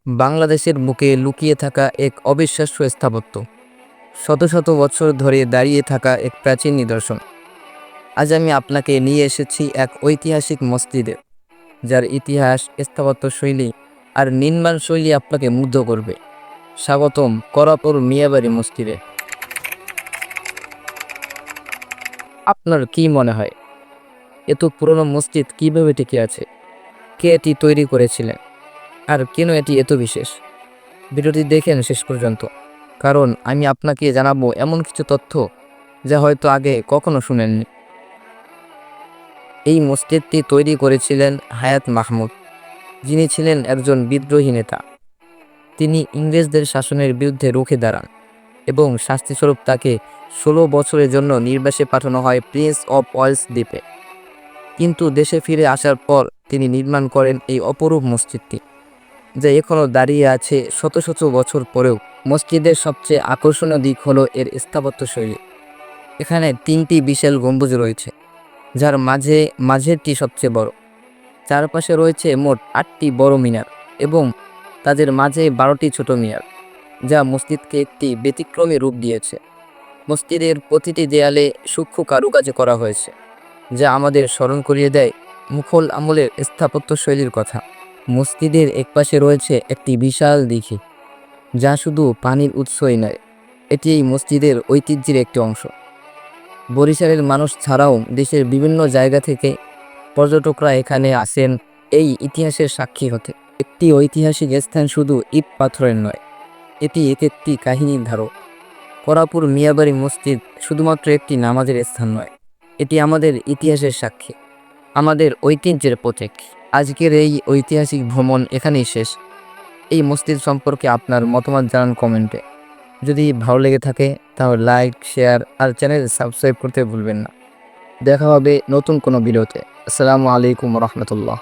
বাংলাদেশের বুকে লুকিয়ে থাকা এক অবিশ্বাস্য স্থাপত্য, শত শত বছর ধরে দাঁড়িয়ে থাকা এক প্রাচীন নিদর্শন। আজ আমি আপনাকে নিয়ে এসেছি এক ঐতিহাসিক মসজিদে, যার ইতিহাস, স্থাপত্য শৈলী আর নির্মাণ শৈলী আপনাকে মুগ্ধ করবে। স্বাগতম করাপুর মিয়াবাড়ি মসজিদে। আপনার কি মনে হয়, এত পুরনো মসজিদ কিভাবে টিকে আছে? কে এটি তৈরি করেছিলেন, আর কেন এটি এত বিশেষ? ভিডিওটি দেখেন শেষ পর্যন্ত, কারণ আমি আপনাকে জানাবো এমন কিছু তথ্য যা হয়তো আগে কখনো শুনেননি। এই মসজিদটি তৈরি করেছিলেন হায়াত মাহমুদ, যিনি ছিলেন একজন বিদ্রোহী নেতা। তিনি ইংরেজদের শাসনের বিরুদ্ধে রুখে দাঁড়ান এবং শাস্তিস্বরূপ তাকে 16 বছরের জন্য নির্বাসে পাঠানো হয় প্রিন্স অফ ওয়েলস দ্বীপে। কিন্তু দেশে ফিরে আসার পর তিনি নির্মাণ করেন এই অপরূপ মসজিদটি, যা এখনও দাঁড়িয়ে আছে শত শত বছর পরেও। মসজিদের সবচেয়ে আকর্ষণীয় দিক হলো এর স্থাপত্য শৈলী। এখানে 3টি বিশাল গম্বুজ রয়েছে, যার মাঝেরটি সবচেয়ে বড়। চারপাশে রয়েছে মোট 8টি বড় মিনার এবং তাদের মাঝে 12টি ছোট মিনার, যা মসজিদকে একটি ব্যতিক্রমী রূপ দিয়েছে। মসজিদের প্রতিটি দেয়ালে সূক্ষ্ম কারুকাজ করা হয়েছে, যা আমাদের স্মরণ করিয়ে দেয় মুঘল আমলের স্থাপত্য শৈলীর কথা। মসজিদের একপাশে রয়েছে একটি বিশাল দিঘি, যা শুধু পানির উৎসই নয়, এটি এই মসজিদের ঐতিহ্যের একটি অংশ। বরিশালের মানুষ ছাড়াও দেশের বিভিন্ন জায়গা থেকে পর্যটকরা এখানে আসেন এই ইতিহাসের সাক্ষী হতে। একটি ঐতিহাসিক স্থান শুধু ইট পাথরের নয়, এটি একটি কাহিনীর ধারক। করাপুর মিয়াবাড়ি মসজিদ শুধুমাত্র একটি নামাজের স্থান নয়, এটি আমাদের ইতিহাসের সাক্ষী, আমাদের ঐতিহ্যের প্রতীক। আজকের এই ঐতিহাসিক ভ্রমণ এখানেই শেষ। এই মসজিদ সম্পর্কে আপনার মতামত জানান কমেন্টে। যদি ভালো লেগে থাকে তাহলে লাইক, শেয়ার আর চ্যানেল সাবস্ক্রাইব করতে ভুলবেন না। দেখা হবে নতুন কোনো ভিডিওতে। আসসালামু আলাইকুম রহমতুল্লাহ।